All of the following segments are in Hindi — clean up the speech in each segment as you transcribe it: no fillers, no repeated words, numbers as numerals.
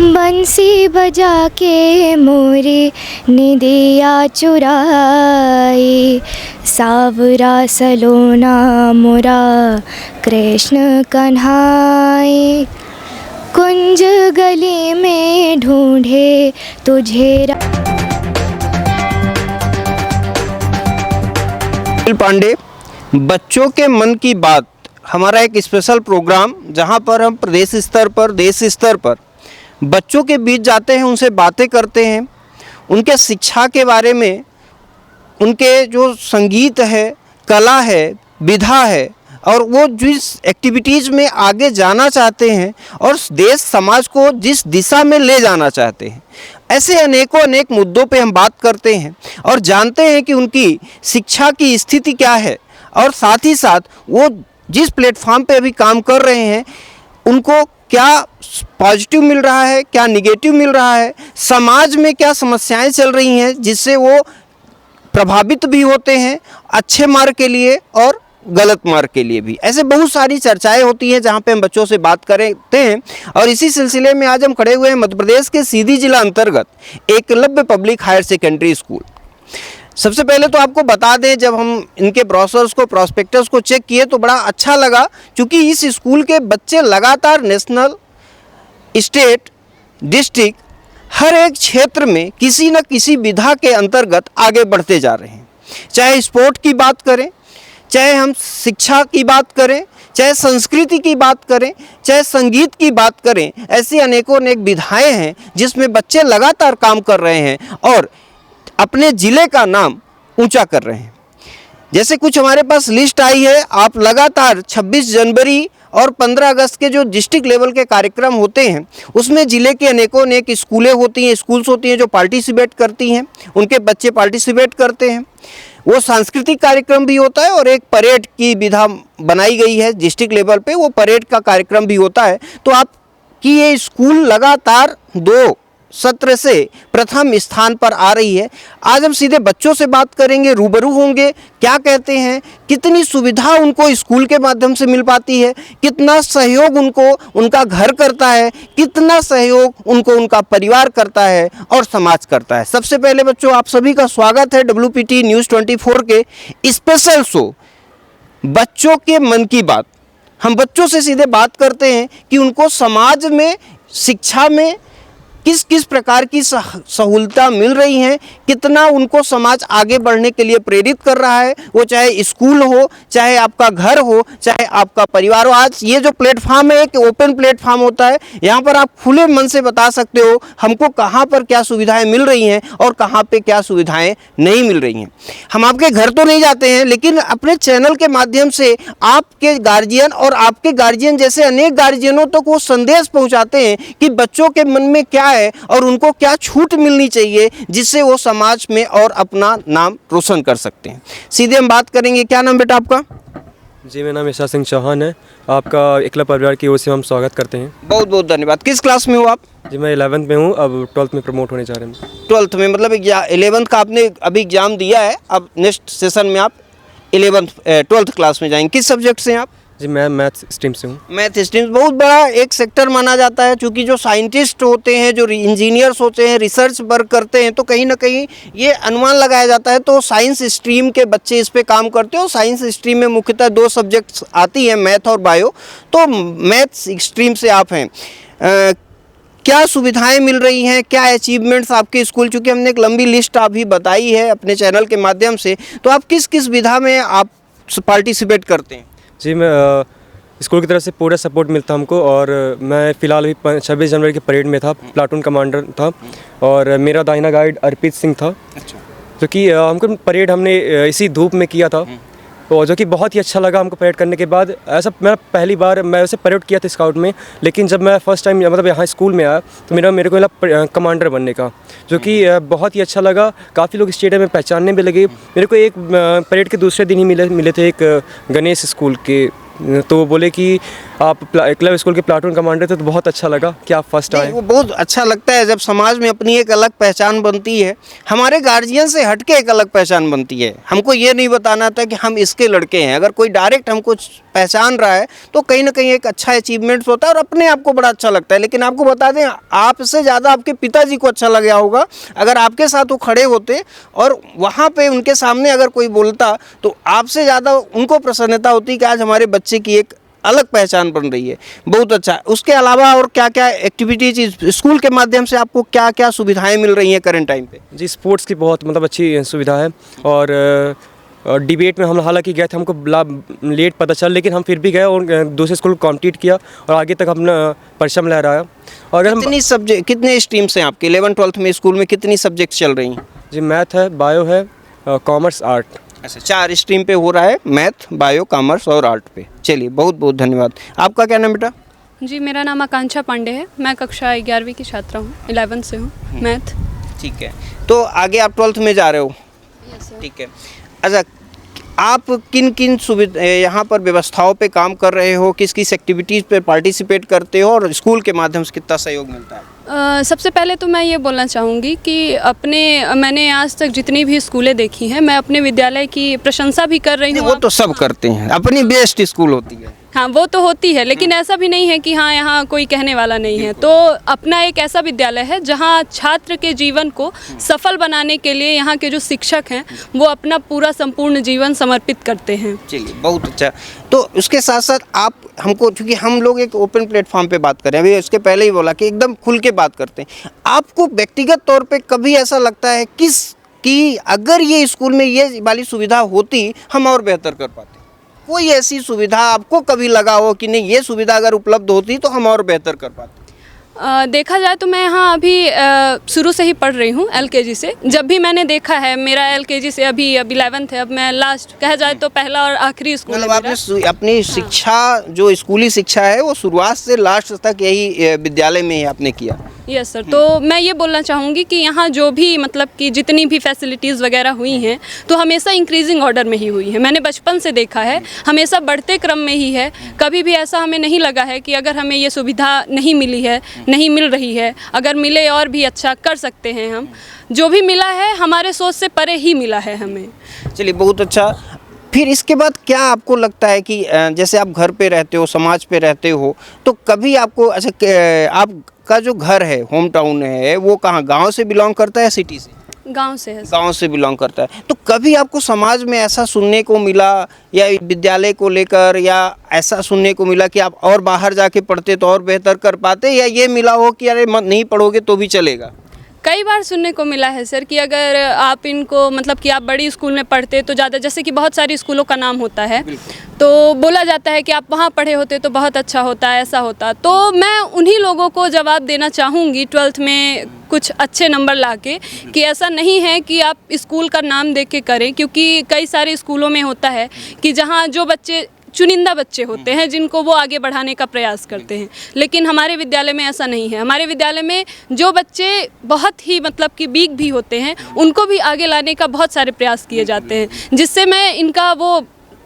बंसी बजा के मोरे निदिया चुराई, सावरा सलोना मोरा कृष्ण कन्हाई, कुंज गली में ढूंढे तुझे। पांडे, बच्चों के मन की बात हमारा एक स्पेशल प्रोग्राम, जहां पर हम प्रदेश स्तर पर, देश स्तर पर बच्चों के बीच जाते हैं, उनसे बातें करते हैं, उनके शिक्षा के बारे में, उनके जो संगीत है, कला है, विधा है, और वो जिस एक्टिविटीज़ में आगे जाना चाहते हैं और देश समाज को जिस दिशा में ले जाना चाहते हैं, ऐसे अनेक मुद्दों पे हम बात करते हैं और जानते हैं कि उनकी शिक्षा की स्थिति क्या है, और साथ ही साथ वो जिस प्लेटफॉर्म पे अभी काम कर रहे हैं उनको क्या पॉजिटिव मिल रहा है, क्या निगेटिव मिल रहा है, समाज में क्या समस्याएं चल रही हैं जिससे वो प्रभावित भी होते हैं, अच्छे मार्ग के लिए और गलत मार्ग के लिए भी। ऐसे बहुत सारी चर्चाएं होती हैं जहां पे हम बच्चों से बात करते हैं, और इसी सिलसिले में आज हम खड़े हुए हैं मध्य प्रदेश के सीधी जिला अंतर्गत Eklavya public higher secondary school. सबसे पहले तो आपको बता दें, जब हम इनके ब्रोशर्स को, प्रॉस्पेक्टस को चेक किए तो बड़ा अच्छा लगा, क्योंकि इस स्कूल के बच्चे लगातार नेशनल, स्टेट, डिस्ट्रिक्ट, हर एक क्षेत्र में किसी न किसी विधा के अंतर्गत आगे बढ़ते जा रहे हैं। चाहे स्पोर्ट की बात करें, चाहे हम शिक्षा की बात करें, चाहे संस्कृति की बात करें, चाहे संगीत की बात करें, ऐसी अनेक विधाएं हैं जिसमें बच्चे लगातार काम कर रहे हैं और अपने ज़िले का नाम ऊंचा कर रहे हैं। जैसे कुछ हमारे पास लिस्ट आई है, आप लगातार 26 जनवरी और 15 अगस्त के जो डिस्ट्रिक्ट लेवल के कार्यक्रम होते हैं उसमें ज़िले के अनेक स्कूलें होती हैं, स्कूल्स होती हैं जो पार्टिसिपेट करती हैं, उनके बच्चे पार्टिसिपेट करते हैं। वो सांस्कृतिक कार्यक्रम भी होता है और एक परेड की विधा बनाई गई है डिस्ट्रिक्ट लेवल पे, वो परेड का कार्यक्रम भी होता है। तो आपकी ये स्कूल लगातार 2 सत्र से प्रथम स्थान पर आ रही है। आज हम सीधे बच्चों से बात करेंगे, रूबरू होंगे, क्या कहते हैं, कितनी सुविधा उनको स्कूल के माध्यम से मिल पाती है, कितना सहयोग उनको उनका घर करता है, कितना सहयोग उनको उनका परिवार करता है और समाज करता है। सबसे पहले बच्चों, आप सभी का स्वागत है WPT न्यूज़ 24 के स्पेशल शो बच्चों के मन की बात। हम बच्चों से सीधे बात करते हैं कि उनको समाज में, शिक्षा में किस किस प्रकार की सहूलतें मिल रही हैं, कितना उनको समाज आगे बढ़ने के लिए प्रेरित कर रहा है, वो चाहे स्कूल हो, चाहे आपका घर हो, चाहे आपका परिवार हो। आज ये जो प्लेटफॉर्म है एक ओपन प्लेटफॉर्म होता है, यहाँ पर आप खुले मन से बता सकते हो हमको कहाँ पर क्या सुविधाएं मिल रही हैं और कहाँ पे क्या सुविधाएं नहीं मिल रही हैं। हम आपके घर तो नहीं जाते हैं, लेकिन अपने चैनल के माध्यम से आपके गार्जियन और आपके गार्जियन जैसे अनेक गार्जियनों तक वो संदेश पहुँचाते हैं कि बच्चों के मन में क्या है और उनको क्या छूट मिलनी चाहिए जिससे वो समाज में और अपना नाम रोशन कर सकते हैं। सीधे हम बात करेंगे, क्या नाम बेटा आपका? जी, मेरा नाम ईशा सिंह चौहान है। आपका एकलव्य परिवार की ओर से हम स्वागत करते हैं। बहुत बहुत धन्यवाद। किस क्लास में हो आप? जी, मैं 11th में हूँ, अब 12th में प्रमोट होने जा रहे हैं। 12th में, मतलब 11th का आपने अभी एग्जाम दिया है, अब नेक्स्ट सेशन में आप 12th क्लास में जाएंगे। किस सब्जेक्ट से हैं आप? जी, मैं मैथ स्ट्रीम से हूँ। मैथ स्ट्रीम बहुत बड़ा एक सेक्टर माना जाता है, क्योंकि जो साइंटिस्ट होते हैं, जो इंजीनियर्स होते हैं, रिसर्च वर्क करते हैं, तो कहीं ना कहीं ये अनुमान लगाया जाता है। तो साइंस स्ट्रीम के बच्चे इस पे काम करते हैं और साइंस स्ट्रीम में मुख्यतः 2 सब्जेक्ट्स आती हैं, मैथ और बायो। तो मैथ स्ट्रीम से आप हैं, क्या सुविधाएं मिल रही हैं, क्या अचीवमेंट्स आपके स्कूल, चूँकि हमने एक लंबी लिस्ट अभी बताई है अपने चैनल के माध्यम से, तो आप किस किस विधा में आप पार्टिसिपेट करते हैं? जी, मैं स्कूल की तरफ से पूरा सपोर्ट मिलता हमको, और मैं फ़िलहाल अभी 26 जनवरी के परेड में था, प्लाटून कमांडर था, और मेरा दाहिना गाइड अर्पित सिंह था। अच्छा। जो कि हमको परेड हमने इसी धूप में किया था, और जो कि बहुत ही अच्छा लगा हमको परेड करने के बाद। ऐसा मैं पहली बार मैं वैसे परेड किया था स्काउट में, लेकिन जब मैं फर्स्ट टाइम मतलब यहाँ स्कूल में आया तो मेरे को मिला कमांडर बनने का, जो कि बहुत ही अच्छा लगा। काफ़ी लोग स्टेडियम में पहचानने भी लगे। मेरे को एक परेड के दूसरे दिन ही मिले थे एक गणेश स्कूल के, तो वो बोले कि आप एकलव्य स्कूल के प्लाटून कमांडर थे, तो बहुत अच्छा लगा कि आप फर्स्ट आए। वो बहुत अच्छा लगता है जब समाज में अपनी एक अलग पहचान बनती है। हमारे गार्जियन से हटके एक अलग पहचान बनती है। हमको ये नहीं बताना था कि हम इसके लड़के हैं। अगर कोई डायरेक्ट हमको पहचान रहा है तो कहीं ना कहीं एक अच्छा अचीवमेंट होता है और अपने आप को बड़ा अच्छा लगता है। लेकिन आपको बता दें, आपसे ज़्यादा आपके पिताजी को अच्छा लगा होगा अगर आपके साथ वो खड़े होते और वहाँ पे उनके सामने अगर कोई बोलता तो आपसे ज़्यादा उनको प्रसन्नता होती कि आज हमारे बच्चे की एक अलग पहचान बन रही है। बहुत अच्छा। उसके अलावा और क्या क्या एक्टिविटीज स्कूल के माध्यम से आपको क्या क्या सुविधाएं मिल रही हैं करंट टाइम पे? जी, स्पोर्ट्स की बहुत मतलब अच्छी सुविधा है। और डिबेट में हम हालांकि गए थे, हमको लेट पता चला, लेकिन हम फिर भी गए और दूसरे स्कूल को कॉम्पीट किया और आगे तक अपना परिश्रम लहराया। और अगर कितनी सब्जेक्ट, कितने स्ट्रीम्स हैं आपके 11th-12th में स्कूल में, कितनी सब्जेक्ट चल रही हैं? जी, मैथ है, बायो है, कॉमर्स, आर्ट। अच्छा, 4 स्ट्रीम पे हो रहा है, मैथ, बायो, कॉमर्स और आर्ट पे। चलिए, बहुत बहुत धन्यवाद। आपका क्या नाम बेटा? जी, मेरा नाम आकांक्षा पांडे है। मैं कक्षा 11वीं की छात्रा हूँ, 11 से हूँ, मैथ। ठीक है, तो आगे आप 12th में जा रहे हो? ठीक है। अच्छा, आप किन किन सुविधा यहाँ पर व्यवस्थाओं पे काम कर रहे हो, किस किस एक्टिविटीज़ पे पार्टिसिपेट करते हो और स्कूल के माध्यम से कितना सहयोग मिलता है? सबसे पहले तो मैं ये बोलना चाहूँगी कि मैंने आज तक जितनी भी स्कूलें देखी हैं, मैं अपने विद्यालय की प्रशंसा भी कर रही हूँ। वो तो सब करते हैं, अपनी बेस्ट स्कूल होती है। हाँ, वो तो होती है, लेकिन ऐसा भी नहीं है कि हाँ यहाँ कोई कहने वाला नहीं है। तो अपना एक ऐसा विद्यालय है जहाँ छात्र के जीवन को सफल बनाने के लिए यहाँ के जो शिक्षक हैं वो अपना पूरा संपूर्ण जीवन समर्पित करते हैं। चलिए, बहुत अच्छा। तो उसके साथ साथ आप हमको, क्योंकि हम लोग एक ओपन प्लेटफॉर्म पे बात कर रहे हैं, अभी इसके पहले ही बोला कि एकदम खुल के बात करते हैं, आपको व्यक्तिगत तौर पे कभी ऐसा लगता है कि अगर ये स्कूल में ये वाली सुविधा होती हम और बेहतर कर पाते? कोई ऐसी सुविधा आपको कभी लगा हो कि नहीं, ये सुविधा अगर उपलब्ध होती तो हम और बेहतर कर पाते? देखा जाए तो मैं यहाँ अभी शुरू से ही पढ़ रही हूँ, LKG से। जब भी मैंने देखा है, मेरा LKG से अभी 11th है, अब मैं लास्ट कहा जाए तो पहला और आखिरी स्कूल है मतलब आपने अपनी शिक्षा, जो स्कूली शिक्षा है वो शुरुआत से लास्ट तक यही विद्यालय में ही आपने किया? Yes sir. तो मैं ये बोलना चाहूँगी कि यहाँ जो भी मतलब कि जितनी भी फैसिलिटीज़ वगैरह हुई हैं तो हमेशा इंक्रीजिंग ऑर्डर में ही हुई है। मैंने बचपन से देखा है, हमेशा बढ़ते क्रम में ही है। कभी भी ऐसा हमें नहीं लगा है कि अगर हमें ये सुविधा नहीं मिली है, नहीं मिल रही है, अगर मिले और भी अच्छा कर सकते हैं हम। जो भी मिला है हमारे सोच से परे ही मिला है हमें। चलिए, बहुत अच्छा। फिर इसके बाद क्या आपको लगता है कि जैसे आप घर पे रहते हो, समाज पे रहते हो, तो कभी आपको, अच्छा आपका जो घर है, होम टाउन है, वो कहाँ, गांव से बिलोंग करता है, सिटी से? गांव से है। गांव से बिलोंग करता है। तो कभी आपको समाज में ऐसा सुनने को मिला या विद्यालय को लेकर, या ऐसा सुनने को मिला कि आप और बाहर जाके पढ़ते तो और बेहतर कर पाते, या ये मिला हो कि अरे नहीं पढ़ोगे तो भी चलेगा? कई बार सुनने को मिला है सर कि अगर आप इनको मतलब कि आप बड़ी स्कूल में पढ़ते तो ज़्यादा, जैसे कि बहुत सारी स्कूलों का नाम होता है, तो बोला जाता है कि आप वहाँ पढ़े होते तो बहुत अच्छा होता, ऐसा होता। तो मैं उन्हीं लोगों को जवाब देना चाहूँगी 12th में कुछ अच्छे नंबर लाके कि ऐसा नहीं है कि आप स्कूल का नाम देख के करें, क्योंकि कई सारे स्कूलों में होता है कि जहाँ जो बच्चे, चुनिंदा बच्चे होते हैं जिनको वो आगे बढ़ाने का प्रयास करते हैं, लेकिन हमारे विद्यालय में ऐसा नहीं है। हमारे विद्यालय में जो बच्चे बहुत ही मतलब कि वीक भी होते हैं उनको भी आगे लाने का बहुत सारे प्रयास किए जाते हैं, जिससे मैं इनका वो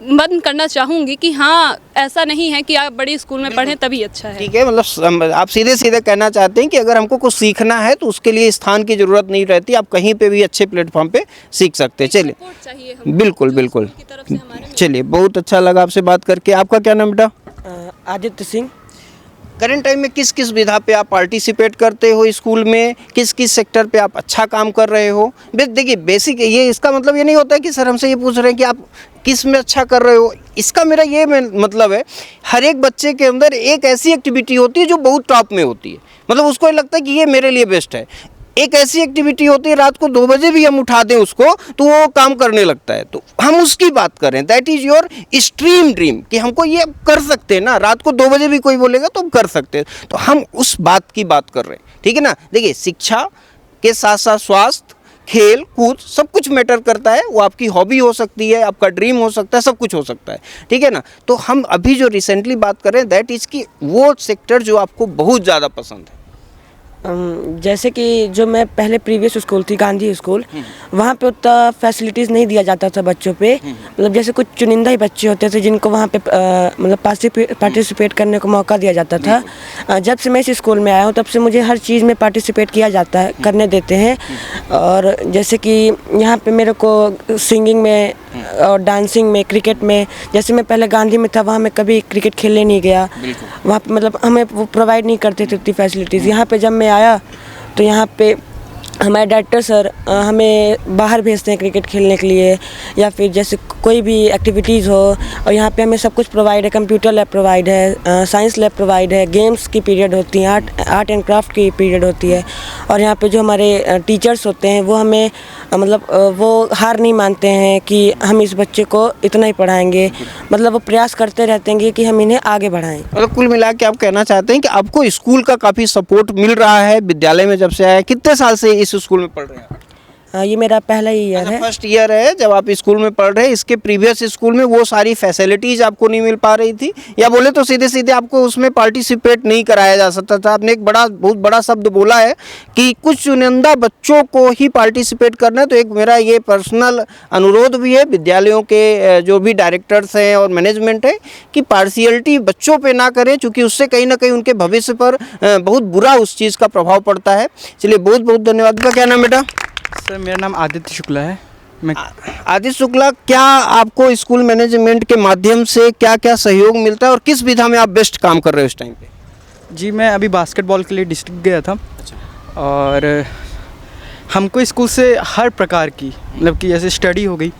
बंद करना चाहूँगी कि हाँ, ऐसा नहीं है कि आप बड़ी स्कूल में पढ़ें तभी अच्छा है। ठीक है, मतलब आप सीधे सीधे कहना चाहते हैं कि अगर हमको कुछ सीखना है तो उसके लिए स्थान की ज़रूरत नहीं रहती, आप कहीं पे भी अच्छे प्लेटफॉर्म पे सीख सकते हैं। चलिए, बिल्कुल बिल्कुल। चलिए, बहुत अच्छा लगा आपसे बात करके। आपका क्या नाम बेटा? आदित्य सिंह। करंट टाइम में किस किस विधा पे आप पार्टिसिपेट करते हो स्कूल में, किस किस सेक्टर पे आप अच्छा काम कर रहे हो? देखिए, बेसिक ये, इसका मतलब ये नहीं होता है कि सर हमसे ये पूछ रहे हैं कि आप किस में अच्छा कर रहे हो। इसका मेरा ये मतलब है, हर एक बच्चे के अंदर एक ऐसी एक्टिविटी होती है जो बहुत टॉप में होती है, मतलब उसको लगता है कि ये मेरे लिए बेस्ट है। एक ऐसी एक्टिविटी होती है, रात को 2 बजे भी हम उठा दें उसको तो वो काम करने लगता है। तो हम उसकी बात कर रहे हैं, that is your extreme dream, कि हमको ये कर सकते हैं ना, रात को 2 बजे भी कोई बोलेगा तो हम कर सकते हैं। तो हम उस बात की बात कर रहे हैं, ठीक है ना। देखिए, शिक्षा के साथ साथ स्वास्थ्य, खेल कूद सब कुछ मैटर करता है। वो आपकी हॉबी हो सकती है, आपका ड्रीम हो सकता है, सब कुछ हो सकता है, ठीक है ना। तो हम अभी जो रिसेंटली बात कर रहे हैं, दैट इज़ कि वो सेक्टर जो आपको बहुत ज़्यादा पसंद है। जैसे कि जो मैं पहले प्रीवियस स्कूल थी, गांधी स्कूल, वहाँ पे उतना फैसिलिटीज़ नहीं दिया जाता था बच्चों पे। मतलब जैसे कुछ चुनिंदा ही बच्चे होते थे जिनको वहाँ पे मतलब पार्टिसिपेट करने को मौका दिया जाता था। जब से मैं इस स्कूल में आया हूँ तब से मुझे हर चीज़ में पार्टिसिपेट किया जाता है, करने देते हैं। और जैसे कि यहाँ पे मेरे को सिंगिंग में और डांसिंग में, क्रिकेट में। जैसे मैं पहले गांधी में था, वहाँ मैं कभी क्रिकेट खेलने नहीं गया। वहाँ पे मतलब हमें वो प्रोवाइड नहीं करते थे उतनी फैसिलिटीज़। यहाँ पे जब मैं आया तो यहाँ पे हमारे डायरेक्टर सर हमें बाहर भेजते हैं क्रिकेट खेलने के लिए, या फिर जैसे कोई भी एक्टिविटीज़ हो, और यहाँ पे हमें सब कुछ प्रोवाइड है। कंप्यूटर लैब प्रोवाइड है, साइंस लैब प्रोवाइड है, गेम्स की पीरियड होती हैं, आर्ट एंड क्राफ्ट की पीरियड होती है। और यहाँ पे जो हमारे टीचर्स होते हैं वो हमें मतलब वो हार नहीं मानते हैं कि हम इस बच्चे को इतना ही पढ़ाएंगे। मतलब वो प्रयास करते रहते हैं कि हम इन्हें आगे बढ़ाएं। मतलब कुल मिला के आप कहना चाहते हैं कि आपको स्कूल का काफ़ी सपोर्ट मिल रहा है विद्यालय में जब से आया। कितने साल से इस स्कूल में पढ़ रहे हैं आप? ये मेरा पहला ही ईयर है। फर्स्ट ईयर है जब आप स्कूल में पढ़ रहे हैं। इसके प्रीवियस स्कूल में वो सारी फैसिलिटीज़ आपको नहीं मिल पा रही थी, या बोले तो सीधे सीधे आपको उसमें पार्टिसिपेट नहीं कराया जा सकता था। आपने एक बहुत बड़ा शब्द बोला है कि कुछ चुनिंदा बच्चों को ही पार्टिसिपेट करना है। तो एक मेरा ये पर्सनल अनुरोध भी है विद्यालयों के जो भी डायरेक्टर्स हैं और मैनेजमेंट है कि पार्शियलिटी बच्चों पे ना करें, क्योंकि उससे कहीं ना कहीं उनके भविष्य पर बहुत बुरा उस चीज़ का प्रभाव पड़ता है। चलिए बहुत बहुत धन्यवाद। आपका क्या नाम बेटा? सर मेरा नाम आदित्य शुक्ला है। मैं आदित्य शुक्ला, क्या आपको स्कूल मैनेजमेंट के माध्यम से क्या क्या सहयोग मिलता है और किस विधा में आप बेस्ट काम कर रहे हो इस टाइम पे? जी मैं अभी बास्केटबॉल के लिए डिस्ट्रिक्ट गया था। और हमको स्कूल से हर प्रकार की मतलब कि जैसे स्टडी हो गई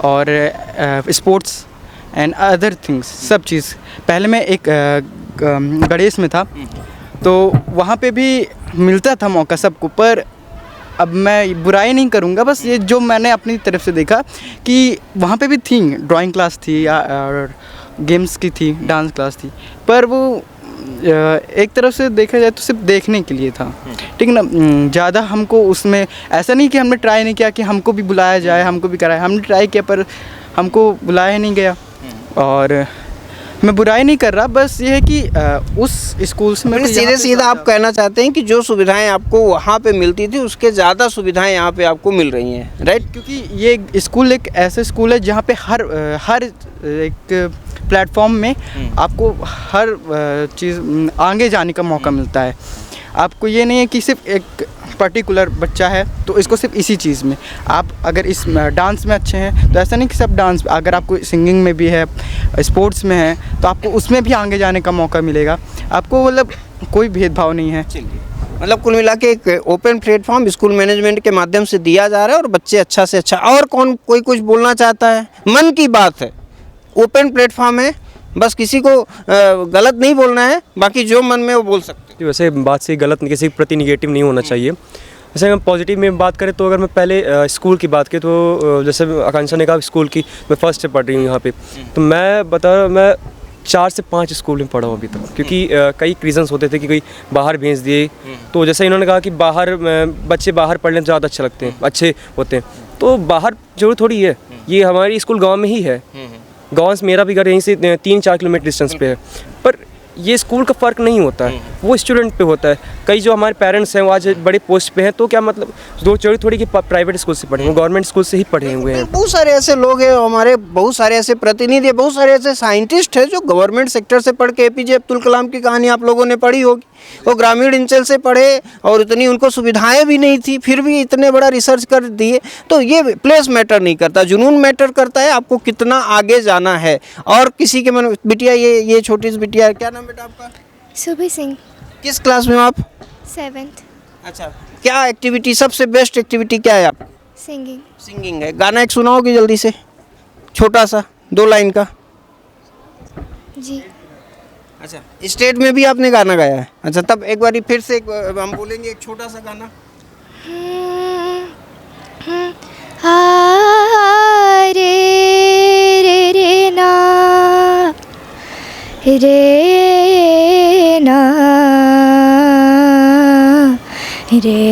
और स्पोर्ट्स एंड अदर थिंग्स सब चीज़। पहले मैं एक गणेश में था तो वहाँ पे भी मिलता था मौका सबको, पर अब मैं बुराई नहीं करूँगा, बस ये जो मैंने अपनी तरफ से देखा कि वहाँ पे भी थी, ड्राइंग क्लास थी या गेम्स की थी, डांस क्लास थी, पर वो एक तरफ से देखा जाए तो सिर्फ देखने के लिए था, ठीक ना। ज़्यादा हमको उसमें ऐसा नहीं कि हमने ट्राई नहीं किया कि हमको भी बुलाया जाए, हमको भी कराया। हमने ट्राई किया पर हमको बुलाया नहीं गया। और मैं बुराई नहीं कर रहा, बस ये है कि उस स्कूल से मैं सीधे सीधा आप कहना चाहते हैं कि जो सुविधाएं आपको वहाँ पे मिलती थी उसके ज़्यादा सुविधाएं यहाँ पे आपको मिल रही हैं, राइट? क्योंकि ये स्कूल एक ऐसा स्कूल है जहाँ पे हर एक प्लेटफॉर्म में आपको हर चीज़ आगे जाने का मौका मिलता है। आपको ये नहीं है कि सिर्फ एक पर्टिकुलर बच्चा है तो इसको सिर्फ इसी चीज़ में, आप अगर इस डांस में अच्छे हैं तो ऐसा नहीं कि सब डांस, अगर आपको सिंगिंग में भी है, स्पोर्ट्स में है, तो आपको उसमें भी आगे जाने का मौका मिलेगा। आपको मतलब कोई भेदभाव नहीं है। मतलब कुल मिला के एक ओपन प्लेटफॉर्म स्कूल मैनेजमेंट के माध्यम से दिया जा रहा है और बच्चे अच्छा से अच्छा। और कोई कुछ बोलना चाहता है? मन की बात है, ओपन प्लेटफॉर्म है, बस किसी को गलत नहीं बोलना है, बाकी जो मन में वो बोल सकते हैं। वैसे बात से गलत किसी के प्रति निगेटिव नहीं होना चाहिए। वैसे मैं पॉजिटिव में बात करें तो अगर मैं पहले स्कूल की बात करें तो जैसे आकांक्षा ने कहा स्कूल की मैं फर्स्ट से पढ़ रही हूँ यहाँ पे, तो मैं 4 से 5 स्कूल में पढ़ा हूँ अभी तक, क्योंकि कई रीजंस होते थे कि कोई बाहर भेज दिए, तो जैसे इन्होंने कहा कि बाहर बच्चे बाहर पढ़ने ज़्यादा अच्छे लगते हैं, अच्छे होते हैं, तो बाहर जरूर थोड़ी है। ये हमारी स्कूल गाँव में ही है, गाँव से मेरा भी घर यहीं से 3-4 किलोमीटर डिस्टेंस पे है, पर ये स्कूल का फ़र्क नहीं होता है, वो स्टूडेंट पे होता है। कई जो हमारे पेरेंट्स हैं वो आज बड़े पोस्ट पे हैं, तो क्या मतलब दो थोड़ी कि प्राइवेट स्कूल से पढ़े हैं, गवर्नमेंट स्कूल से ही पढ़े हुए हैं। बहुत सारे ऐसे लोग हैं हमारे, बहुत सारे ऐसे प्रतिनिधि, बहुत सारे ऐसे साइंटिस्ट हैं जो गवर्नमेंट सेक्टर से पढ़ के, एपीजे अब्दुल कलाम की कहानी आप लोगों ने पढ़ी होगी, वो ग्रामीण अंचल से पढ़े और इतनी उनको सुविधाएं भी नहीं थी, फिर भी इतने बड़ा रिसर्च कर दिए। तो ये प्लेस मैटर नहीं करता, जुनून मैटर करता है, आपको कितना आगे जाना है। और किसी के मन, बिटिया ये छोटी सी बिटिया, क्या नाम बेटा आपका? सुभी सिंह, किस क्लास में हो आप? 7th, अच्छा, क्या एक्टिविटी, सबसे बेस्ट एक्टिविटी क्या है आप? सिंगिंग। सिंगिंग है। गाना एक सुनाओगे जल्दी से, छोटा सा 2 लाइन का? जी। अच्छा, स्टेट में भी आपने गाना गाया है? अच्छा, तब एक बारी फिर से हम बोलेंगे एक छोटा सा गाना। रे ना रे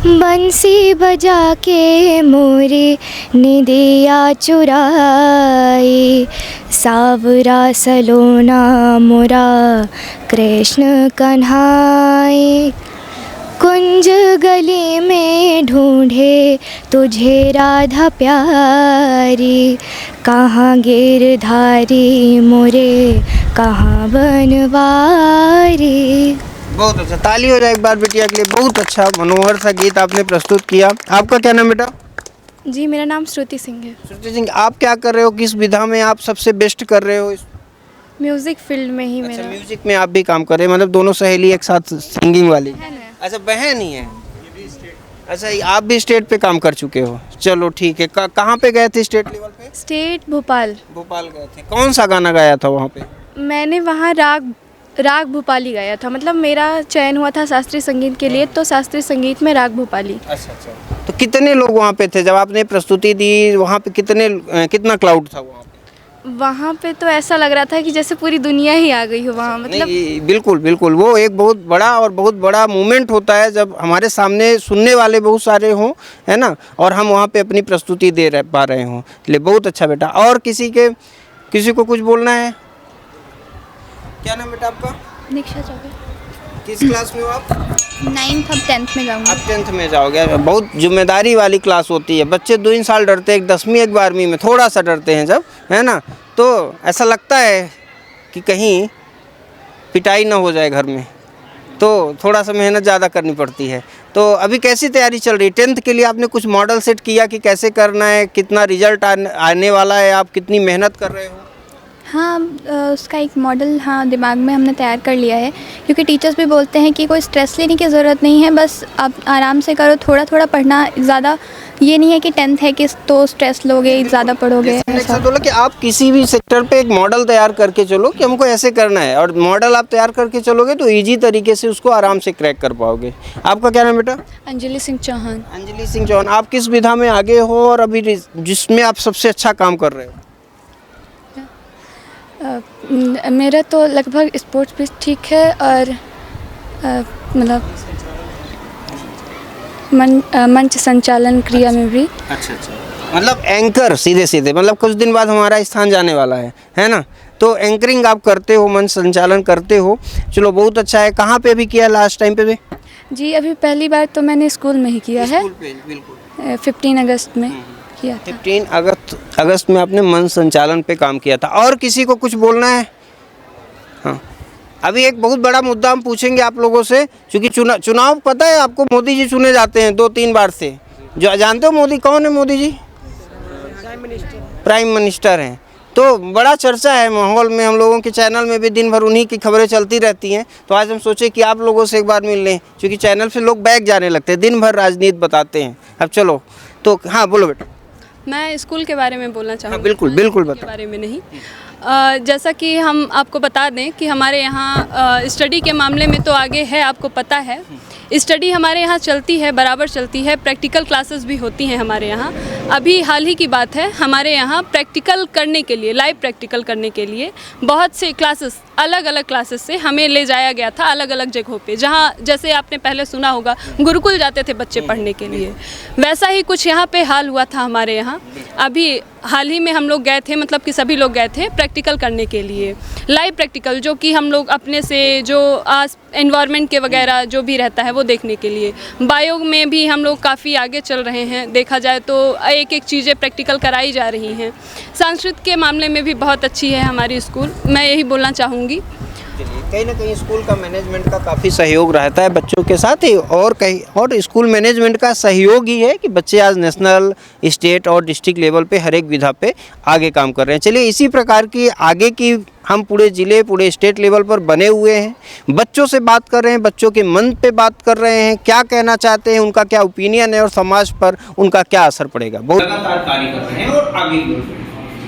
बंसी बजा के मोरी निदिया चुराई, सावरा सलोना मोरा कृष्ण कन्हाई, कुंज गली में ढूंढे तुझे राधा प्यारी, कहाँ गिरधारी मोरे कहाँ बनवारी। बहुत अच्छा, ताली हो जाए एक बार बिटिया के लिए। बहुत अच्छा मनोहर सा गीत आपने प्रस्तुत किया। आपका क्या नाम बेटा? जी मेरा नाम श्रुति सिंह है। श्रुति सिंह, आप क्या कर रहे हो? किस विधा में आप सबसे बेस्ट कर रहे हो? म्यूज़िक फील्ड में ही अच्छा, मेरा म्यूजिक में आप भी काम कर रहे हैं, मतलब दोनों सहेली एक साथ सिंगिंग वाली? है ना। अच्छा, बहन ही है। अच्छा, आप भी स्टेट पे काम कर चुके हो, चलो ठीक है। कहाँ पे गए थे स्टेट लेवल पे? स्टेट भोपाल। भोपाल गए थे। कौन सा गाना गाया था वहाँ पे? मैंने वहाँ राग भोपाली गाया था, मतलब मेरा चयन हुआ था शास्त्रीय संगीत के लिए, तो शास्त्रीय संगीत में राग भोपाली। अच्छा अच्छा। तो कितने लोग वहाँ पे थे जब आपने प्रस्तुति दी? वहाँ पे कितना क्राउड था वहाँ पे? वहाँ पे तो ऐसा लग रहा था कि जैसे पूरी दुनिया ही आ गई हो वहाँ, मतलब नहीं, बिल्कुल बिल्कुल, वो एक बहुत बड़ा मूवमेंट होता है जब हमारे सामने सुनने वाले बहुत सारे हों, है ना, और हम वहाँ पे अपनी प्रस्तुति पा रहे हों। इसलिए बहुत अच्छा बेटा। और किसी को कुछ बोलना है? क्या नाम बेटा आपका? दीक्षा चौबे। किस क्लास में हो आप? 9th अब 10th में जाऊँगी। आप 10th में जाओगे। बहुत जिम्मेदारी वाली क्लास होती है। बच्चे 2 साल डरते हैं, एक 10वीं एक 12वीं में थोड़ा सा डरते हैं जब, है ना, तो ऐसा लगता है कि कहीं पिटाई ना हो जाए घर में, तो थोड़ा सा मेहनत ज़्यादा करनी पड़ती है। तो अभी कैसी तैयारी चल रही है 10th के लिए? आपने कुछ मॉडल सेट किया कि कैसे करना है, कितना रिजल्ट आने वाला है, आप कितनी मेहनत कर रहे हो? हाँ, उसका एक मॉडल दिमाग में हमने तैयार कर लिया है, क्योंकि टीचर्स भी बोलते हैं कि कोई स्ट्रेस लेने की ज़रूरत नहीं है, बस आप आराम से करो, थोड़ा थोड़ा पढ़ना, ज़्यादा ये नहीं है कि 10th है कि तो स्ट्रेस लोगे, ज़्यादा पढ़ोगे। ऐसा बोला कि आप किसी भी सेक्टर पे एक मॉडल तैयार करके चलो कि हमको ऐसे करना है, और मॉडल आप तैयार करके चलोगे तो ईजी तरीके से उसको आराम से क्रैक कर पाओगे। आपका क्या नाम बेटा? अंजलि सिंह चौहान। अंजलि सिंह चौहान, आप किस विधा में आगे हो और अभी जिसमें आप सबसे अच्छा काम कर रहे हो? मेरा तो लगभग स्पोर्ट्स भी ठीक है, और मतलब मंच संचालन क्रिया में भी। अच्छा अच्छा, मतलब एंकर सीधे मतलब कुछ दिन बाद हमारा स्थान जाने वाला है ना, तो एंकरिंग आप करते हो, मंच संचालन करते हो, चलो बहुत अच्छा है। कहाँ पे भी किया लास्ट टाइम पे भी? जी अभी पहली बार तो मैंने स्कूल में ही किया है, स्कूल पे, बिल्कुल 15 अगस्त में किया था। 15 अगस्त में आपने मंच संचालन पे काम किया था। और किसी को कुछ बोलना है? हाँ, अभी एक बहुत बड़ा मुद्दा हम पूछेंगे आप लोगों से, क्योंकि चुनाव पता है आपको, मोदी जी चुने जाते हैं 2-3 बार से। जो जानते हो मोदी कौन है? मोदी जी प्राइम मिनिस्टर हैं। तो बड़ा चर्चा है माहौल में, हम लोगों के चैनल में भी दिन भर उन्हीं की खबरें चलती रहती हैं। तो आज हम सोचे कि आप लोगों से एक बार मिल लें, क्योंकि चैनल से लोग बैक जाने लगते हैं, दिन भर राजनीति बताते हैं। अब चलो, तो हाँ बोलो बेटा। मैं स्कूल के बारे में बोलना चाहूँगी। बिल्कुल के बारे में नहीं। जैसा कि हम आपको बता दें कि हमारे यहाँ स्टडी के मामले में तो आगे है, आपको पता है। स्टडी हमारे यहाँ चलती है, बराबर चलती है, प्रैक्टिकल क्लासेस भी होती हैं हमारे यहाँ। अभी हाल ही की बात है, हमारे यहाँ प्रैक्टिकल करने के लिए, लाइव प्रैक्टिकल करने के लिए बहुत से क्लासेस, अलग अलग क्लासेस से हमें ले जाया गया था अलग अलग जगहों पे, जहाँ जैसे आपने पहले सुना होगा गुरुकुल जाते थे बच्चे पढ़ने के लिए, वैसा ही कुछ यहाँ पे हाल हुआ था हमारे यहाँ। अभी हाल ही में हम लोग गए थे, मतलब कि सभी लोग गए थे प्रैक्टिकल करने के लिए, लाइव प्रैक्टिकल, जो कि हम लोग अपने से जो एनवायरनमेंट के वगैरह जो भी रहता है वो देखने के लिए। बायो में भी हम लोग काफ़ी आगे चल रहे हैं, देखा जाए तो एक एक चीज़ें प्रैक्टिकल कराई जा रही हैं। संस्कृत के मामले में भी बहुत अच्छी है हमारी स्कूल, मैं यही बोलना चाहूँगी। कहीं ना कहीं स्कूल का मैनेजमेंट का काफ़ी सहयोग रहता है बच्चों के साथ ही, और स्कूल मैनेजमेंट का सहयोग ही है कि बच्चे आज नेशनल, स्टेट और डिस्ट्रिक्ट लेवल पे हर एक विधा पे आगे काम कर रहे हैं। चलिए, इसी प्रकार की आगे की हम पूरे ज़िले, पूरे स्टेट लेवल पर बने हुए हैं, बच्चों से बात कर रहे हैं, बच्चों के मन पे बात कर रहे हैं, क्या कहना चाहते हैं, उनका क्या ओपिनियन है और समाज पर उनका क्या असर पड़ेगा। बहुत लगातार कार्य कर रहे हैं और आगे बढ़ रहे हैं।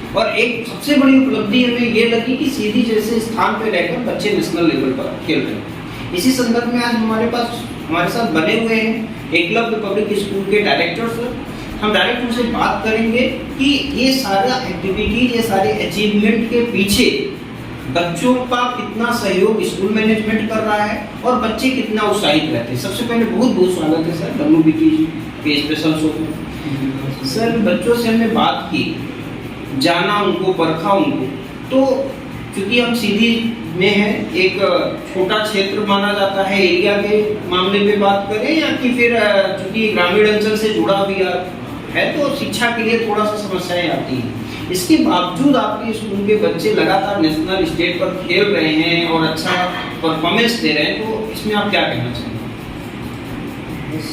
और एक सबसे बड़ी उपलब्धि हमें ये लगी कि सीधी जैसे स्थान पे रहकर बच्चे नेशनल लेवल पर खेल रहे हैं। इसी संदर्भ में आज हमारे साथ बने हुए हैं एकलव्य पब्लिक स्कूल के डायरेक्टर सर। हम डायरेक्ट उनसे बात करेंगे कि ये सारा एक्टिविटी, ये सारे अचीवमेंट के पीछे बच्चों का कितना सहयोग स्कूल मैनेजमेंट कर रहा है और बच्चे कितना उत्साहित रहते हैं। सबसे पहले बहुत बहुत स्वागत है सर WBT जी के स्पेशल शो में। सर, बच्चों से हमने बात की, जाना उनको, परखा उनको, तो क्योंकि हम सीधी में हैं, एक छोटा क्षेत्र माना जाता है, एरिया के मामले में बात करें या कि फिर चूँकि ग्रामीण अंचल से जुड़ा भी है तो शिक्षा के लिए थोड़ा सा समस्याएं आती हैं। इसके बावजूद आपके स्कूल के बच्चे लगातार नेशनल स्टेट पर खेल रहे हैं और अच्छा परफॉर्मेंस दे रहे हैं, तो इसमें आप क्या कहना चाहेंगे? बस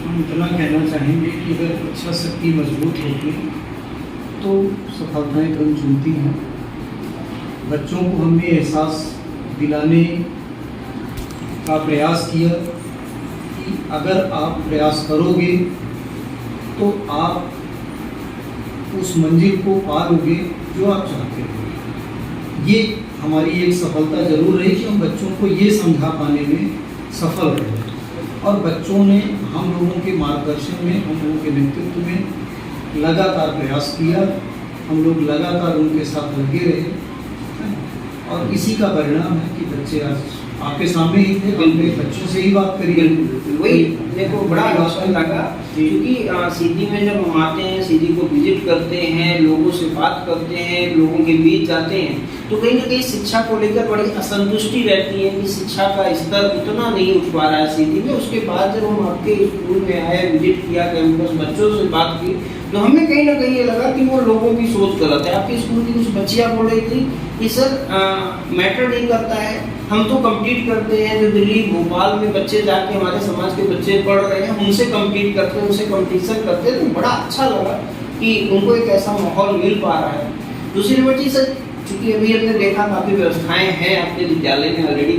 हम इतना कहना चाहेंगे कि अगर इच्छा शक्ति मजबूत होगी तो सफलताएं कम चुनती हैं। बच्चों को हमने एहसास दिलाने का प्रयास किया कि अगर आप प्रयास करोगे तो आप उस मंजिल को पालोगे जो आप चाहते हो। ये हमारी एक सफलता जरूर रही कि हम बच्चों को ये समझा पाने में सफल रहे और बच्चों ने हम लोगों के मार्गदर्शन में, हम लोगों के नेतृत्व में लगातार प्रयास किया। हम लोग लगातार उनके साथ लगे रहे और इसी का परिणाम है कि बच्चे आज आपके सामने ही थे। हमने बच्चों से ही बात करी। वही मेरे को बड़ा अच्छा लगा क्योंकि सीधी में जब हम आते हैं, सीधी को विजिट करते हैं, लोगों से बात करते हैं, लोगों के बीच जाते हैं, तो कहीं ना कहीं शिक्षा को लेकर बड़ी असंतुष्टि रहती है कि शिक्षा का स्तर उतना नहीं उठ पा रहा है सीधी में। उसके बाद जब हम आपके स्कूल में आए, विजिट किया, कैंपस बच्चों से बात की, तो हमें कहीं ना कहीं ये लगा कि वो लोगों की सोच गलत है। आपके स्कूल की कुछ बच्चियाँ बोल रही थी कि सर मैटर नहीं करता है, हम तो कम्पीट करते हैं, जो दिल्ली भोपाल में बच्चे जाके हमारे समाज के बच्चे पढ़ रहे हैं उनसे कम्पीट करते हैं, उनसे कंपटीशन करते हैं। तो बड़ा अच्छा लगा कि उनको एक ऐसा माहौल मिल पा रहा है। दूसरी बच्ची सर, चूँकि अभी हमने देखा काफ़ी व्यवस्थाएँ हैं आपके विद्यालय में ऑलरेडी,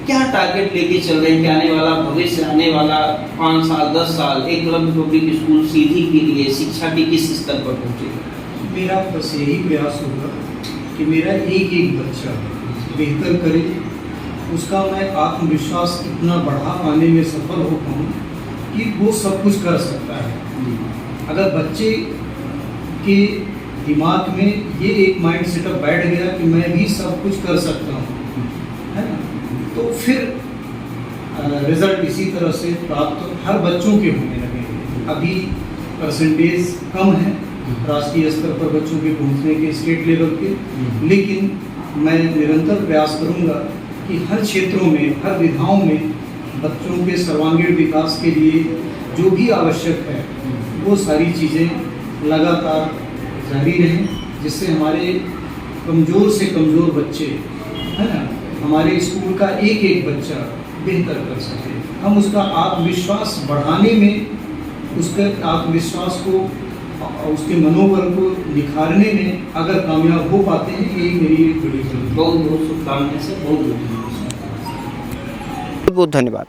क्या टारगेट लेके चल रहे हैं कि आने वाला भविष्य, आने वाला 5 साल 10 साल एकलव्य पब्लिक स्कूल सीधी के लिए शिक्षा की किस स्तर पर पहुँचेगा? मेरा बस यही प्रयास होगा कि मेरा एक एक बच्चा बेहतर करे, उसका मैं आत्मविश्वास इतना बढ़ा पाने में सफल हो पाऊँ कि वो सब कुछ कर सकता है। अगर बच्चे के दिमाग में ये एक माइंड सेटअप बैठ गया कि मैं भी सब कुछ कर सकता हूँ, है ना, तो फिर रिजल्ट इसी तरह से प्राप्त हर बच्चों के होने लगेंगे। अभी परसेंटेज कम है राष्ट्रीय स्तर पर बच्चों के पहुंचने के, स्टेट लेवल के, लेकिन मैं निरंतर प्रयास करूंगा कि हर क्षेत्रों में, हर विधाओं में बच्चों के सर्वांगीण विकास के लिए जो भी आवश्यक है वो सारी चीज़ें लगातार जारी रहें, जिससे हमारे कमज़ोर से कमज़ोर बच्चे, है ना, हमारे स्कूल का एक एक बच्चा बेहतर कर सके। हम उसका आत्मविश्वास बढ़ाने में, उसके आत्मविश्वास को, उसके मनोबल को निखारने में अगर कामयाब हो पाते हैं, यही मेरी एक बड़ी जरूरत है। बहुत बहुत शुभकामनाएं सर, बहुत बहुत धन्यवाद।